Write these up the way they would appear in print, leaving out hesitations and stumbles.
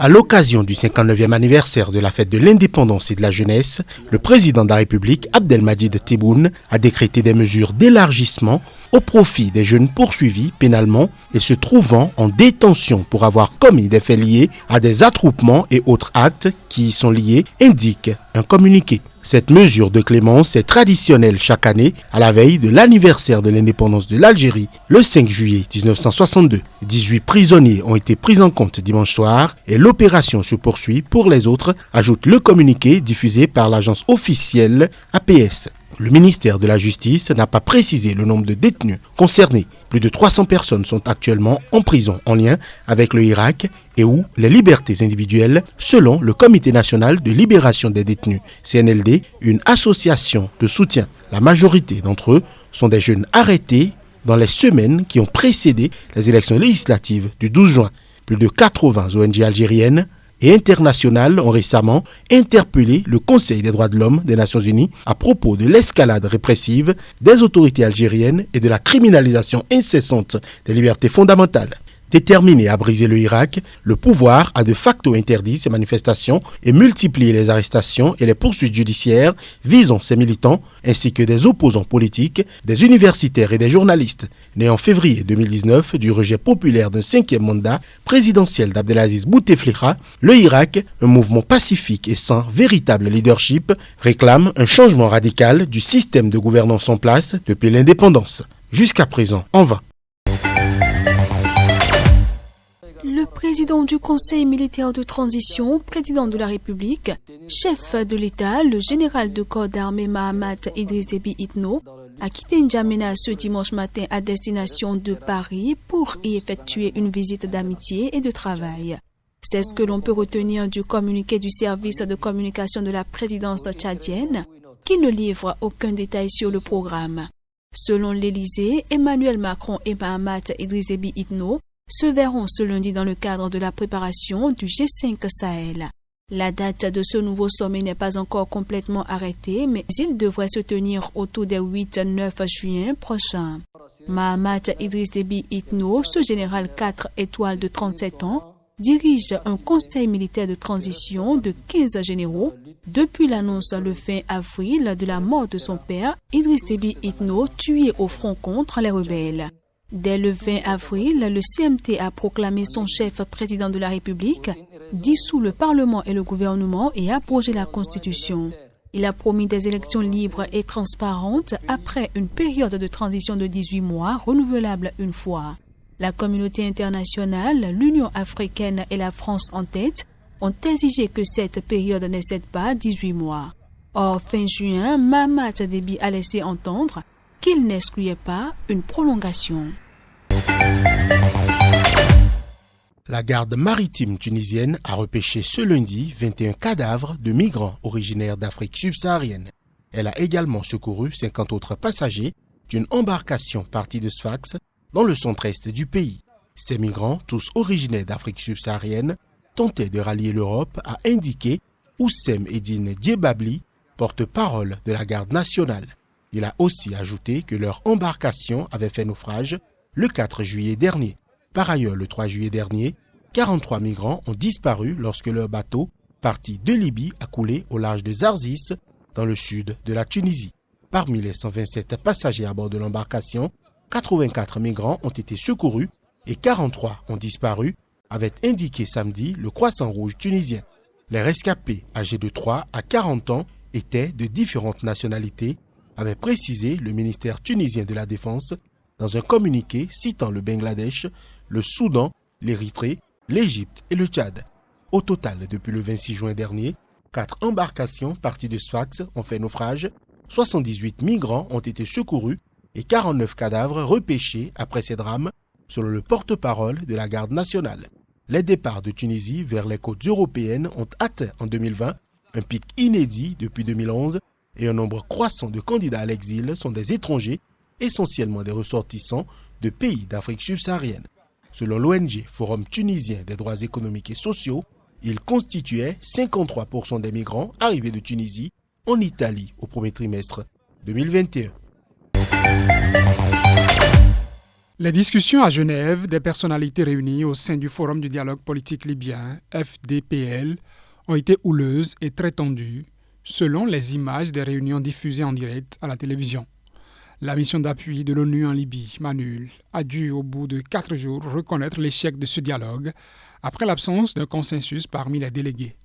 À l'occasion du 59e anniversaire de la fête de l'indépendance et de la jeunesse, le président de la République, Abdelmadjid Tebboune, a décrété des mesures d'élargissement au profit des jeunes poursuivis pénalement et se trouvant en détention pour avoir commis des faits liés à des attroupements et autres actes qui y sont liés, indique un communiqué. Cette mesure de clémence est traditionnelle chaque année à la veille de l'anniversaire de l'indépendance de l'Algérie, le 5 juillet 1962. 18 prisonniers ont été pris en compte dimanche soir et l'opération se poursuit pour les autres, ajoute le communiqué diffusé par l'agence officielle APS. Le ministère de la Justice n'a pas précisé le nombre de détenus concernés. Plus de 300 personnes sont actuellement en prison en lien avec le Irak et ou les libertés individuelles selon le Comité national de libération des détenus, CNLD, une association de soutien. La majorité d'entre eux sont des jeunes arrêtés dans les semaines qui ont précédé les élections législatives du 12 juin. Plus de 80 ONG algériennes et internationales ont récemment interpellé le Conseil des droits de l'homme des Nations Unies à propos de l'escalade répressive des autorités algériennes et de la criminalisation incessante des libertés fondamentales. Déterminé à briser le Irak, le pouvoir a de facto interdit ces manifestations et multiplié les arrestations et les poursuites judiciaires visant ces militants ainsi que des opposants politiques, des universitaires et des journalistes. Né en février 2019 du rejet populaire d'un 5e mandat présidentiel d'Abdelaziz Bouteflika, le Irak, un mouvement pacifique et sans véritable leadership, réclame un changement radical du système de gouvernance en place depuis l'indépendance. Jusqu'à présent, en vain. Le président du Conseil militaire de transition, président de la République, chef de l'État, le général de corps d'armée Mahamat Idriss Déby Itno, a quitté N'Djamena ce dimanche matin à destination de Paris pour y effectuer une visite d'amitié et de travail. C'est ce que l'on peut retenir du communiqué du service de communication de la présidence tchadienne, qui ne livre aucun détail sur le programme. Selon l'Élysée, Emmanuel Macron et Mahamat Idriss Déby Itno se verront ce lundi dans le cadre de la préparation du G5 Sahel. La date de ce nouveau sommet n'est pas encore complètement arrêtée, mais il devrait se tenir autour des 8-9 juin prochains. Mahamat Idriss Déby Itno, ce général 4 étoiles de 37 ans, dirige un conseil militaire de transition de 15 généraux depuis l'annonce le 20 avril de la mort de son père, Idriss Déby Itno, tué au front contre les rebelles. Dès le 20 avril, le CMT a proclamé son chef président de la République, dissout le Parlement et le gouvernement et abrogé la Constitution. Il a promis des élections libres et transparentes après une période de transition de 18 mois, renouvelable une fois. La communauté internationale, l'Union africaine et la France en tête ont exigé que cette période n'excède pas 18 mois. Or, fin juin, Mahamat Déby a laissé entendre qu'il n'excluait pas une prolongation. La garde maritime tunisienne a repêché ce lundi 21 cadavres de migrants originaires d'Afrique subsaharienne. Elle a également secouru 50 autres passagers d'une embarcation partie de Sfax dans le centre-est du pays. Ces migrants, tous originaires d'Afrique subsaharienne, tentaient de rallier l'Europe, a indiqué Oussem Eddine Djebabli, porte-parole de la garde nationale. Il a aussi ajouté que leur embarcation avait fait naufrage le 4 juillet dernier. Par ailleurs, le 3 juillet dernier, 43 migrants ont disparu lorsque leur bateau, parti de Libye, a coulé au large de Zarzis, dans le sud de la Tunisie. Parmi les 127 passagers à bord de l'embarcation, 84 migrants ont été secourus et 43 ont disparu, avait indiqué samedi le Croissant Rouge tunisien. Les rescapés, âgés de 3 à 40 ans, étaient de différentes nationalités, avait précisé le ministère tunisien de la Défense dans un communiqué citant le Bangladesh, le Soudan, l'Érythrée, l'Égypte et le Tchad. Au total, depuis le 26 juin dernier, 4 embarcations parties de Sfax ont fait naufrage, 78 migrants ont été secourus et 49 cadavres repêchés après ces drames, selon le porte-parole de la garde nationale. Les départs de Tunisie vers les côtes européennes ont atteint en 2020 un pic inédit depuis 2011 et un nombre croissant de candidats à l'exil sont des étrangers, essentiellement des ressortissants de pays d'Afrique subsaharienne. Selon l'ONG Forum tunisien des droits économiques et sociaux, ils constituaient 53% des migrants arrivés de Tunisie en Italie au premier trimestre 2021. Les discussions à Genève des personnalités réunies au sein du Forum du dialogue politique libyen, FDPL, ont été houleuses et très tendues, selon les images des réunions diffusées en direct à la télévision. La mission d'appui de l'ONU en Libye, MANUL, a dû, au bout de 4 jours, reconnaître l'échec de ce dialogue après l'absence d'un consensus parmi les délégués.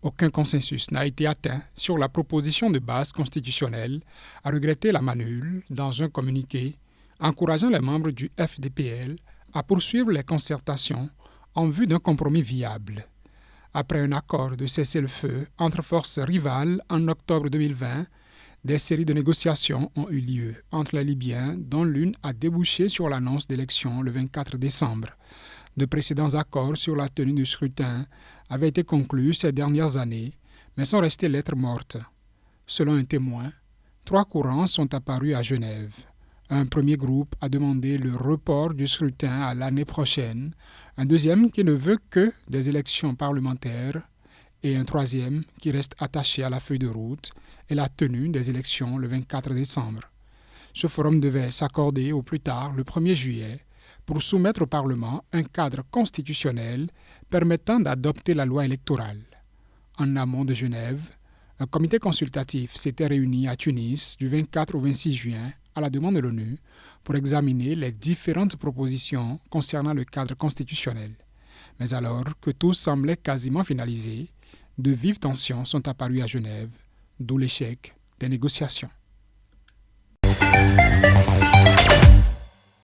Aucun consensus n'a été atteint sur la proposition de base constitutionnelle, a regretté la MANUL dans un communiqué, encourageant les membres du FDPL à poursuivre les concertations en vue d'un compromis viable. Après un accord de cessez-le-feu entre forces rivales en octobre 2020, des séries de négociations ont eu lieu entre les Libyens, dont l'une a débouché sur l'annonce d'élections le 24 décembre. De précédents accords sur la tenue du scrutin avaient été conclus ces dernières années, mais sont restés lettres mortes. Selon un témoin, 3 courants sont apparus à Genève. Un premier groupe a demandé le report du scrutin à l'année prochaine, un deuxième qui ne veut que des élections parlementaires et un troisième qui reste attaché à la feuille de route et la tenue des élections le 24 décembre. Ce forum devait s'accorder au plus tard le 1er juillet pour soumettre au Parlement un cadre constitutionnel permettant d'adopter la loi électorale. En amont de Genève, un comité consultatif s'était réuni à Tunis du 24 au 26 juin à la demande de l'ONU pour examiner les différentes propositions concernant le cadre constitutionnel. Mais alors que tout semblait quasiment finalisé, de vives tensions sont apparues à Genève, d'où l'échec des négociations.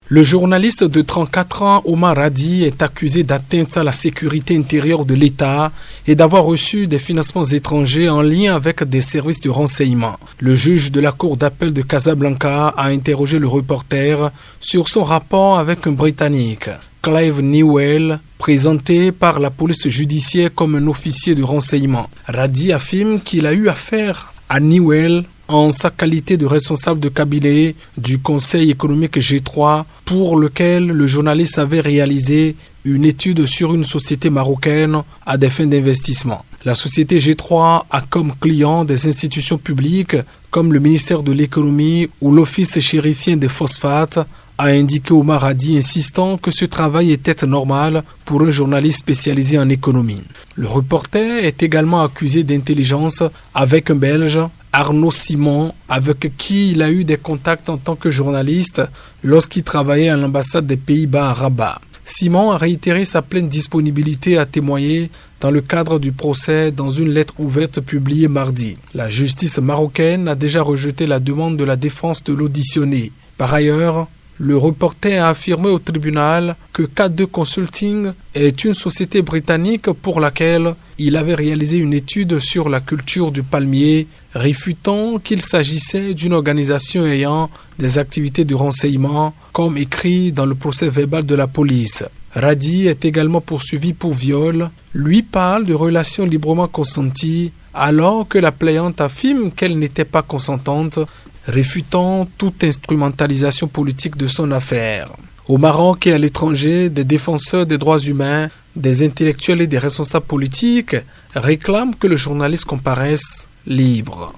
Le journaliste de 34 ans, Omar Hadi, est accusé d'atteinte à la sécurité intérieure de l'État et d'avoir reçu des financements étrangers en lien avec des services de renseignement. Le juge de la Cour d'appel de Casablanca a interrogé le reporter sur son rapport avec un Britannique, Clive Newell, présenté par la police judiciaire comme un officier de renseignement. Hadi affirme qu'il a eu affaire à Newell en sa qualité de responsable de cabinet du Conseil économique G3 pour lequel le journaliste avait réalisé une étude sur une société marocaine à des fins d'investissement. La société G3 a comme client des institutions publiques comme le ministère de l'économie ou l'office chérifien des phosphates, a indiqué Omar Hadi, insistant que ce travail était normal pour un journaliste spécialisé en économie. Le reporter est également accusé d'intelligence avec un Belge, Arnaud Simon, avec qui il a eu des contacts en tant que journaliste lorsqu'il travaillait à l'ambassade des Pays-Bas à Rabat. Simon a réitéré sa pleine disponibilité à témoigner dans le cadre du procès dans une lettre ouverte publiée mardi. La justice marocaine a déjà rejeté la demande de la défense de l'auditionné. Par ailleurs, le reporter a affirmé au tribunal que K2 Consulting est une société britannique pour laquelle il avait réalisé une étude sur la culture du palmier, réfutant qu'il s'agissait d'une organisation ayant des activités de renseignement, comme écrit dans le procès verbal de la police. Hadi est également poursuivi pour viol. Lui parle de relations librement consenties, alors que la plaignante affirme qu'elle n'était pas consentante, réfutant toute instrumentalisation politique de son affaire. Au Maroc et à l'étranger, des défenseurs des droits humains, des intellectuels et des responsables politiques réclament que le journaliste comparaisse libre.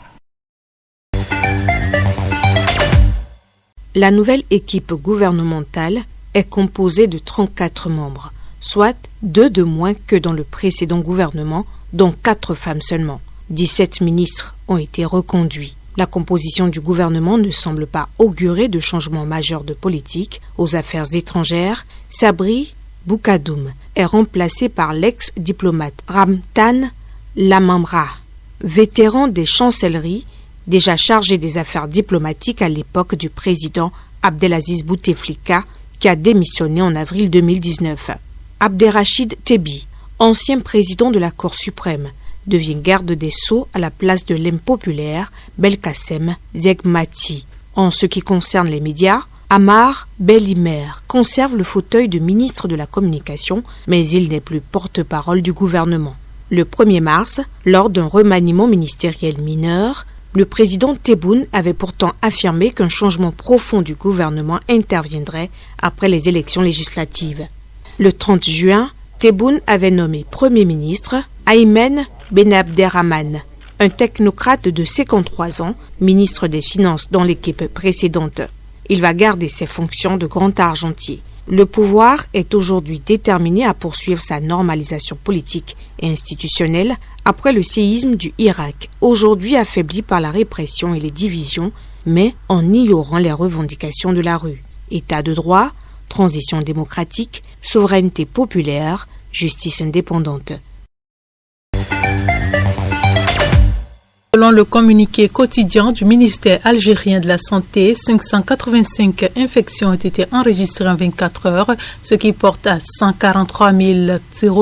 La nouvelle équipe gouvernementale est composée de 34 membres, soit 2 de moins que dans le précédent gouvernement, dont 4 femmes seulement. 17 ministres ont été reconduits. La composition du gouvernement ne semble pas augurer de changements majeurs de politique. Aux affaires étrangères, Sabri Boukadoum est remplacé par l'ex-diplomate Ramtan Lamamra, vétéran des chancelleries, déjà chargé des affaires diplomatiques à l'époque du président Abdelaziz Bouteflika, qui a démissionné en avril 2019. Abderrachid Tebi, ancien président de la Cour suprême, devient garde des Sceaux à la place de l'impopulaire Belkacem Zegmati. En ce qui concerne les médias, Amar Bellimer conserve le fauteuil de ministre de la Communication, mais il n'est plus porte-parole du gouvernement. Le 1er mars, lors d'un remaniement ministériel mineur, le président Tebboune avait pourtant affirmé qu'un changement profond du gouvernement interviendrait après les élections législatives. Le 30 juin, Tebboune avait nommé Premier ministre Aymen Ben Abderrahmane, un technocrate de 53 ans, ministre des Finances dans l'équipe précédente. il va garder ses fonctions de grand argentier. Le pouvoir est aujourd'hui déterminé à poursuivre sa normalisation politique et institutionnelle après le séisme du Irak, aujourd'hui affaibli par la répression et les divisions, mais en ignorant les revendications de la rue. État de droit, transition démocratique, souveraineté populaire, justice indépendante. Selon le communiqué quotidien du ministère algérien de la Santé, 585 infections ont été enregistrées en 24 heures, ce qui porte à 143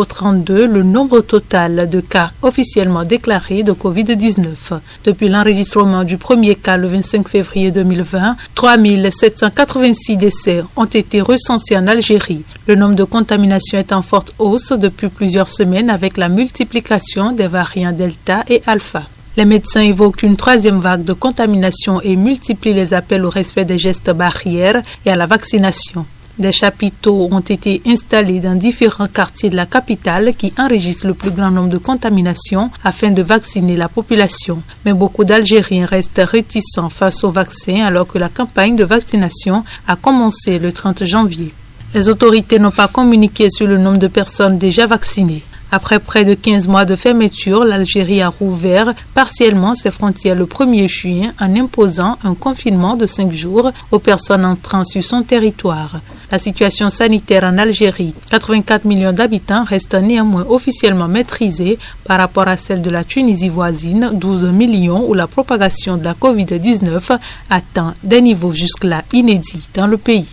032 le nombre total de cas officiellement déclarés de Covid-19. Depuis l'enregistrement du premier cas le 25 février 2020, 3 786 décès ont été recensés en Algérie. Le nombre de contaminations est en forte hausse depuis plusieurs semaines avec la multiplication des variants Delta et Alpha. Les médecins évoquent une troisième vague de contamination et multiplient les appels au respect des gestes barrières et à la vaccination. Des chapiteaux ont été installés dans différents quartiers de la capitale qui enregistrent le plus grand nombre de contaminations afin de vacciner la population. Mais beaucoup d'Algériens restent réticents face au vaccin alors que la campagne de vaccination a commencé le 30 janvier. Les autorités n'ont pas communiqué sur le nombre de personnes déjà vaccinées. Après près de 15 mois de fermeture, l'Algérie a rouvert partiellement ses frontières le 1er juin en imposant un confinement de 5 jours aux personnes entrant sur son territoire. La situation sanitaire en Algérie, 84 millions d'habitants, reste néanmoins officiellement maîtrisée par rapport à celle de la Tunisie voisine, 12 millions, où la propagation de la Covid-19 atteint des niveaux jusque-là inédits dans le pays.